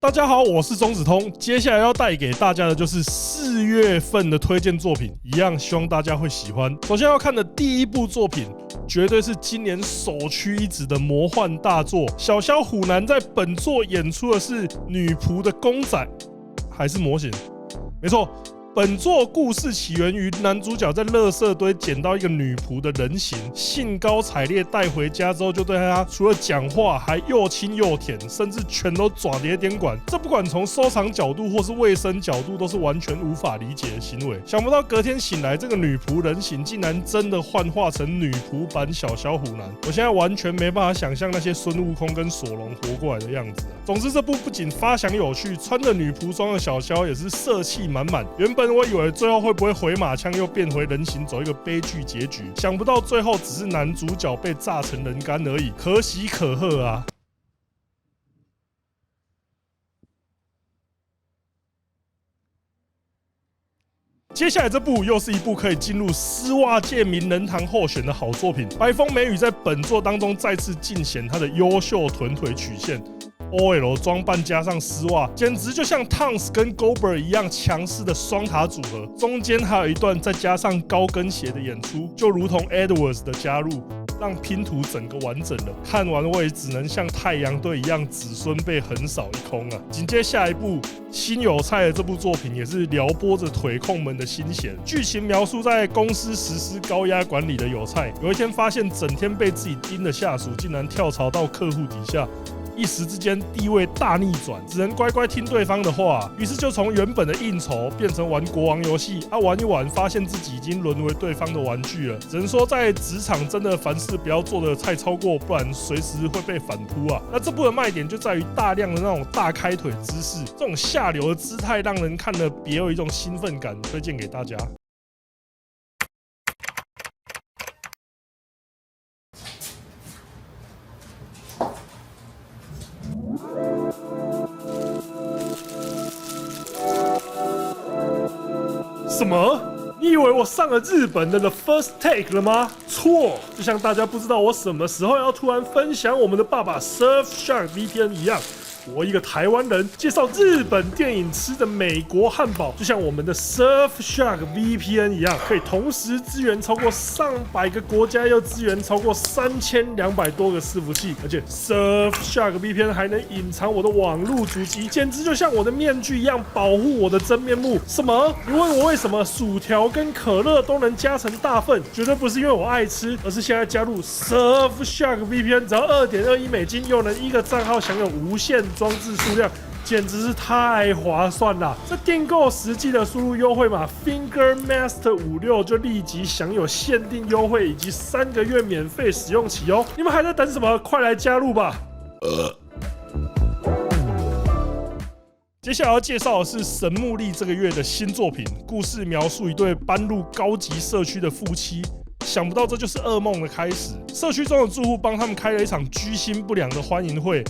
大家好，我是中子通，接下来要带给大家的就是4月份的推荐作品，一样希望大家会喜欢。首先要看的第一部作品，绝对是今年首屈一指的魔幻大作。小萧虎男在本作演出的是女仆的公仔，还是模型？没错。本作故事起源于男主角在垃圾堆捡到一个女仆的人形，兴高采烈带回家之后，就对她除了讲话，还又亲又舔，甚至全都爪蝶点管。这不管从收藏角度或是卫生角度，都是完全无法理解的行为。想不到隔天醒来，这个女仆人形竟然真的幻化成女仆版小萧虎男。我现在完全没办法想象那些孙悟空跟索隆活过来的样子。总之，这部不仅发想有趣，穿着女仆装的小萧也是色气满满。原本我以为最后会不会回马枪又变回人形，走一个悲剧结局，想不到最后只是男主角被炸成人干而已，可喜可贺啊！接下来这部又是一部可以进入丝袜界名人堂候选的好作品。白风美羽在本作当中再次尽显她的优秀臀腿曲线。OL 装扮加上丝袜，简直就像 Towns 跟 Goldberg 一样强势的双塔组合。中间还有一段再加上高跟鞋的演出，就如同 Edwards 的加入，让拼图整个完整了。看完我也只能像太阳队一样，子孙被横扫一空啊！紧接下一部新有菜的这部作品，也是撩拨着腿控们的心弦。剧情描述在公司实施高压管理的有菜，有一天发现整天被自己盯的下属，竟然跳槽到客户底下。一时之间地位大逆转，只能乖乖听对方的话，于是就从原本的应酬变成玩国王游戏，玩一玩发现自己已经沦为对方的玩具了。只能说在职场真的凡事不要做的太超过，不然随时会被反扑啊。那这部的卖点就在于大量的那种大开腿姿势，这种下流的姿态让人看了别有一种兴奋感，推荐给大家。什么？你以为我上了日本的 The First Take 了吗？错，就像大家不知道我什么时候要突然分享我们的爸爸 Surfshark VPN 一样。我一个台湾人介绍日本电影吃的美国汉堡，就像我们的 Surfshark VPN 一样，可以同时支援超过上百个国家，又支援超过3200多个伺服器，而且 Surfshark VPN 还能隐藏我的网路足迹，简直就像我的面具一样保护我的真面目。什么？你问我为什么薯条跟可乐都能加成大份？绝对不是因为我爱吃，而是现在加入 Surfshark VPN， 只要$2.21，又能一个账号享有无限装置数量，简直是太划算了！这订购实际的输入优惠码 FingerMaster56就立即享有限定优惠以及3个月免费使用期哦！你们还在等什么？快来加入吧！接下来要介绍的是神木利这个月的新作品，故事描述一对搬入高级社区的夫妻。想不到这就是噩梦的开始。社区中的住户帮他们开了一场居心不良的欢迎会。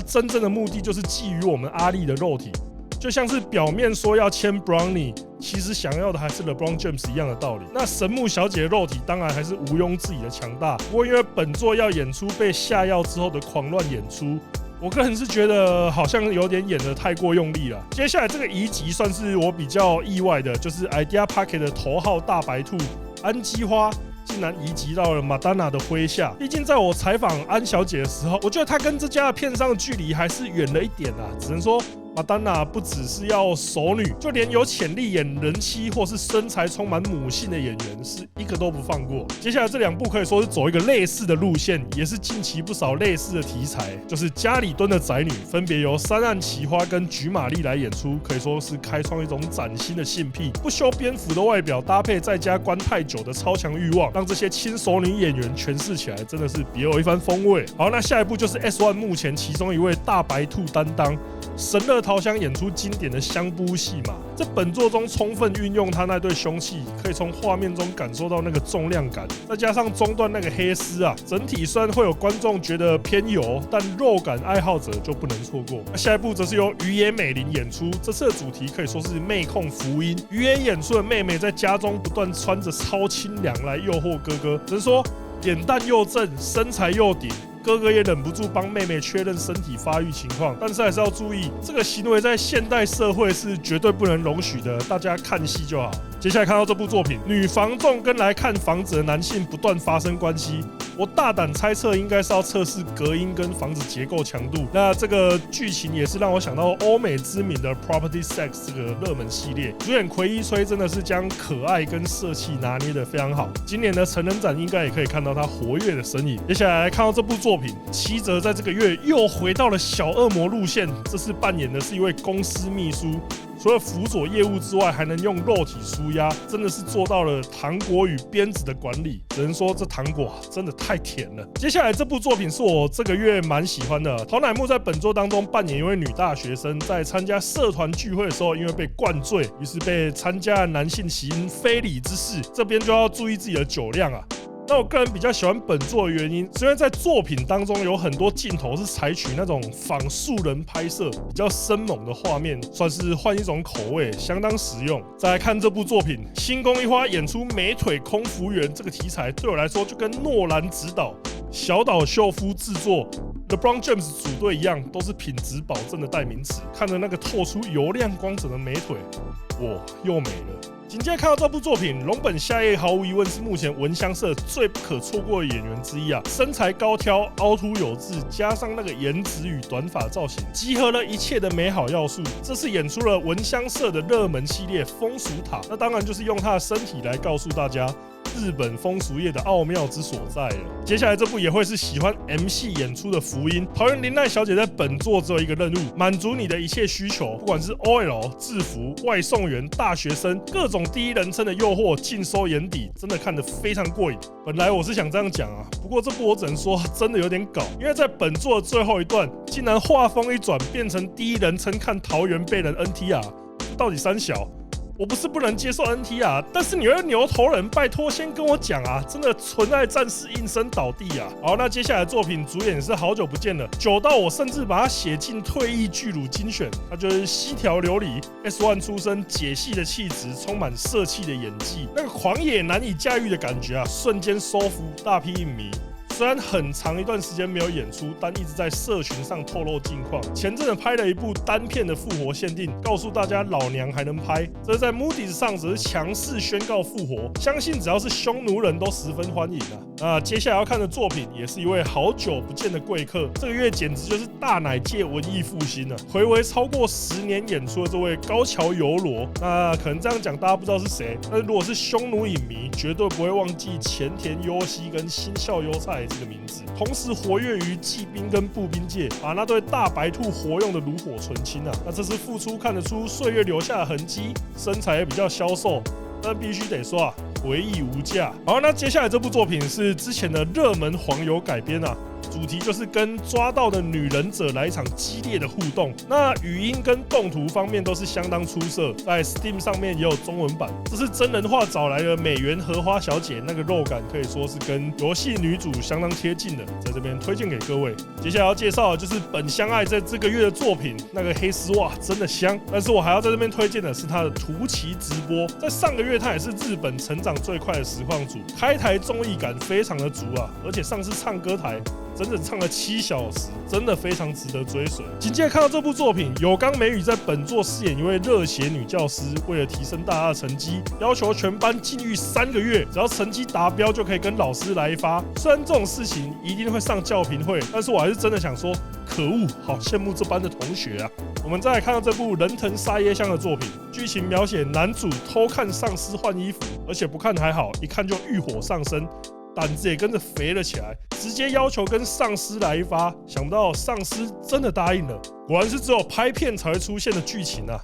真正的目的就是觊觎我们阿力的肉体，就像是表面说要签 Brownie， 其实想要的还是 LeBron James 一样的道理。那神木小姐的肉体当然还是毋庸置疑的强大，不过因为本作要演出被下药之后的狂乱演出，我个人是觉得好像有点演得太过用力了。接下来这个移集算是我比较意外的，就是 Idea Pocket 的头号大白兔安基花。竟然移籍到了马丹娜的麾下。毕竟在我采访安小姐的时候，我觉得她跟这家的片商的距离还是远了一点啊。只能说马丹娜不只是要熟女，就连有潜力演人妻或是身材充满母性的演员，是一个都不放过。接下来这2部可以说是走一个类似的路线，也是近期不少类似的题材，就是家里蹲的宅女，分别由山岸启花跟菊玛丽来演出，可以说是开创一种崭新的性癖。不修边幅的外表搭配在家关太久的超强欲望，让这些轻熟女演员诠释起来真的是别有一番风味。好，那下一部就是 S1 目前其中一位大白兔担当神乐桃香演出经典的香布戏码，在本作中充分运用他那对凶器，可以从画面中感受到那个重量感，再加上中段那个黑丝啊，整体虽然会有观众觉得偏油，但肉感爱好者就不能错过。那下一部则是由鱼野美玲演出，这次的主题可以说是妹控福音。鱼野演出的妹妹在家中不断穿着超清凉来诱惑哥哥，只能说脸蛋又正，身材又顶，哥哥也忍不住帮妹妹确认身体发育情况，但是还是要注意，这个行为在现代社会是绝对不能容许的，大家看戏就好。接下来看到这部作品，女房仲跟来看房子的男性不断发生关系，我大胆猜测应该是要测试隔音跟房子结构强度。那这个剧情也是让我想到欧美知名的 Property Sex 这个热门系列，主演奎一吹真的是将可爱跟色气拿捏得非常好。今年的成人展应该也可以看到他活跃的身影。接下来看到这部作品，七泽在这个月又回到了小恶魔路线，这次扮演的是一位公司秘书。除了辅佐业务之外，还能用肉体舒压，真的是做到了糖果与鞭子的管理。只能说这糖果真的太甜了。接下来这部作品是我这个月蛮喜欢的。桃乃木在本作当中扮演一位女大学生，在参加社团聚会的时候，因为被灌醉，于是被参加的男性起因非礼之事。这边就要注意自己的酒量啊。那我个人比较喜欢本作的原因，虽然在作品当中有很多镜头是采取那种仿素人拍摄，比较生猛的画面，算是换一种口味，相当实用。再来看这部作品，星宫一花演出美腿空服员这个题材，对我来说就跟诺兰执导、小岛秀夫制作、LeBron James 组队一样，都是品质保证的代名词。看着那个透出油亮光泽的美腿，我又美了。紧接着看到这部作品，龙本夏叶毫无疑问是目前闻香社最不可错过的演员之一啊！身材高挑、凹凸有致，加上那个颜值与短发造型，集合了一切的美好要素。这次演出了闻香社的热门系列风俗塔，那当然就是用他的身体来告诉大家日本风俗业的奥妙之所在了。接下来这部也会是喜欢 M 系演出的福音。桃园绫奈小姐在本作只有一个任务，满足你的一切需求，不管是 OL、制服、外送员、大学生，各种第一人称的诱惑尽收眼底，真的看得非常过瘾。本来我是想这样讲啊，不过这部我只能说真的有点搞，因为在本作的最后一段，竟然画风一转，变成第一人称看桃园被人 NTR， 到底三小？我不是不能接受 NT 啊，但是你会牛头人，拜托先跟我讲啊！真的纯爱战士应声倒地啊！好，那接下来的作品主演是好久不见了，久到我甚至把他写进退役巨乳精选。他就是西条琉璃 ，S1 出身，解系的气质，充满色气的演技，那个狂野难以驾驭的感觉啊，瞬间收服大批影迷。虽然很长一段时间没有演出，但一直在社群上透露近况。前阵子拍了一部单片的复活限定，告诉大家老娘还能拍。这在 Moody's 上则是强势宣告复活，相信只要是匈奴人都十分欢迎啊。那接下来要看的作品也是一位好久不见的贵客，这个月简直就是大奶界文艺复兴了。睽违超过10年演出的这位高桥由罗，那可能这样讲大家不知道是谁，但是如果是匈奴影迷，绝对不会忘记前田优希跟新校优菜这个名字，同时活跃于骑兵跟步兵界，把那对大白兔活用的炉火纯青啊。那这次复出看得出岁月留下的痕迹，身材也比较消瘦，但必须得说啊，回忆无价。好，那接下来这部作品是之前的热门黄油改编啊。主题就是跟抓到的女忍者来一场激烈的互动，那语音跟动图方面都是相当出色，在 Steam 上面也有中文版。这是真人化找来的美原荷花小姐，那个肉感可以说是跟游戏女主相当贴近的，在这边推荐给各位。接下来要介绍的就是本香爱在这个月的作品，那个黑丝袜真的香，但是我还要在这边推荐的是他的图奇直播，在上个月他也是日本成长最快的实况主，开台综艺感非常的足啊，而且上次唱歌台整整唱了7小时，真的非常值得追随。紧接着看到这部作品，有冈美宇在本作饰演一位热血女教师，为了提升大家的成绩，要求全班禁欲3个月，只要成绩达标就可以跟老师来一发。虽然这种事情一定会上教评会，但是我还是真的想说，可恶，好羡慕这班的同学啊！我们再来看到这部人藤沙耶香的作品，剧情描写男主偷看上司换衣服，而且不看还好，一看就欲火上身。胆子也跟着肥了起来，直接要求跟上司来一发。想不到上司真的答应了，果然是只有拍片才会出现的剧情啊！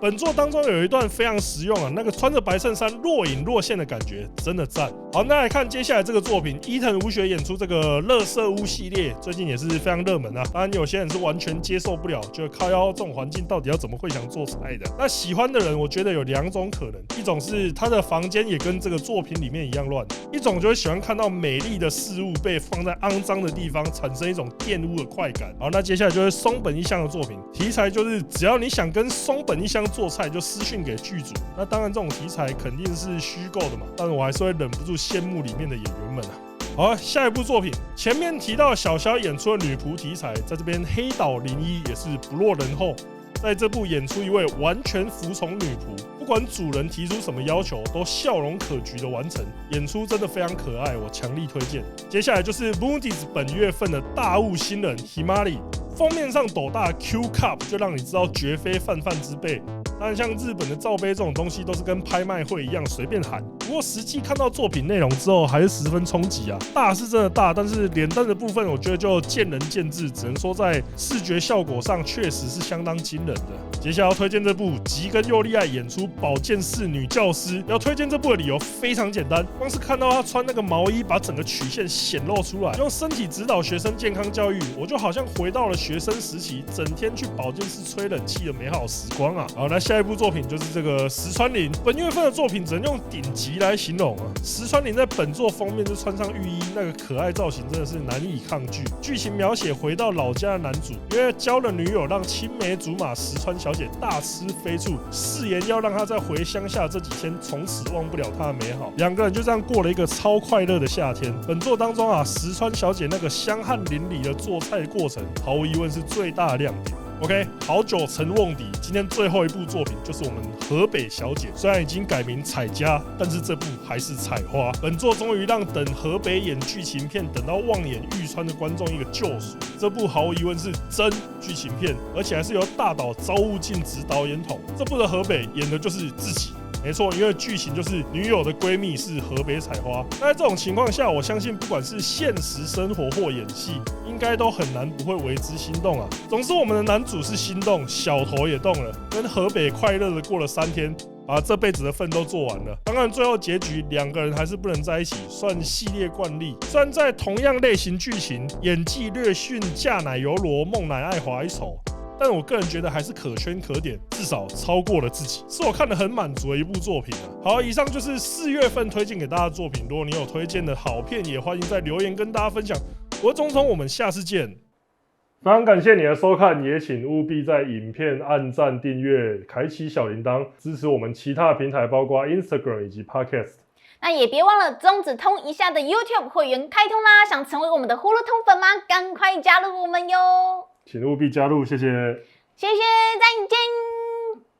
本作当中有一段非常实用啊，那个穿着白衬衫若隐若现的感觉真的赞。好，那来看接下来这个作品，伊藤舞雪演出这个垃圾屋系列，最近也是非常热门啊。当然有些人是完全接受不了，觉得靠腰这种环境到底要怎么会想做菜的。那喜欢的人，我觉得有2种可能，一种是他的房间也跟这个作品里面一样乱，一种就会喜欢看到美丽的事物被放在肮脏的地方，产生一种玷污的快感。好，那接下来就是松本一香的作品，题材就是只要你想跟松本一香做菜，就私讯给剧组。那当然这种题材肯定是虚构的嘛，但是我还是会忍不住羡慕里面的演员们啊。好，下一部作品，前面提到小肖演出的女仆题材，在这边黑岛零一也是不落人后，在这部演出一位完全服从女仆，不管主人提出什么要求，都笑容可掬的完成，演出真的非常可爱，我强力推荐。接下来就是 Moondies 本月份的大物新人 Himari， 封面上斗大 Q Cup 就让你知道绝非泛泛之辈。当然，像日本的罩杯这种东西，都是跟拍卖会一样随便喊。不过实际看到作品内容之后，还是十分冲击啊！大是真的大，但是脸蛋的部分，我觉得就见仁见智，只能说在视觉效果上确实是相当惊人的。接下来要推荐这部吉根佑利爱演出保健室女教师。要推荐这部的理由非常简单，光是看到她穿那个毛衣，把整个曲线显露出来，用身体指导学生健康教育，我就好像回到了学生时期，整天去保健室吹冷气的美好时光啊！好，那下一部作品就是这个石川绫，本月份的作品只能用顶级来形容啊！石川绫在本作封面就穿上浴衣，那个可爱造型真的是难以抗拒。剧情描写回到老家的男主，因为交了女友，让青梅竹马石川小姐大吃飞醋，誓言要让她在回乡下这几天从此忘不了她的美好。两个人就这样过了一个超快乐的夏天。本作当中啊，石川小姐那个香汗淋漓的做菜过程，毫无疑问是最大的亮点。OK， 好久成瓮底，今天最后一部作品就是我们河北小姐，虽然已经改名彩家，但是这部还是彩花。本作终于让等河北演剧情片等到望眼欲穿的观众一个救赎。这部毫无疑问是真剧情片，而且还是由大岛昭物进执导演统。这部的河北演的就是自己。没错，因为剧情就是女友的闺蜜是河北采花。那在这种情况下，我相信不管是现实生活或演戏，应该都很难不会为之心动啊。总之，我们的男主是心动，小头也动了，跟河北快乐的过了3天，把这辈子的份都做完了。当然，最后结局两个人还是不能在一起，算系列惯例。虽然在同样类型剧情，演技略逊嫁乃由罗、梦乃爱华一筹。但我个人觉得还是可圈可点，至少超过了自己，是我看得很满足的一部作品啊。好，以上就是4月份推荐给大家的作品。如果你有推荐的好片，也欢迎在留言跟大家分享。我是钟聪，我们下次见。非常感谢你的收看，也请务必在影片按赞、订阅、开启小铃铛，支持我们其他的平台，包括 Instagram 以及 Podcast。那也别忘了中子通一下的 YouTube 会员开通啦！想成为我们的呼噜通粉吗？赶快加入我们哟！请务必加入，谢谢。谢谢，再见。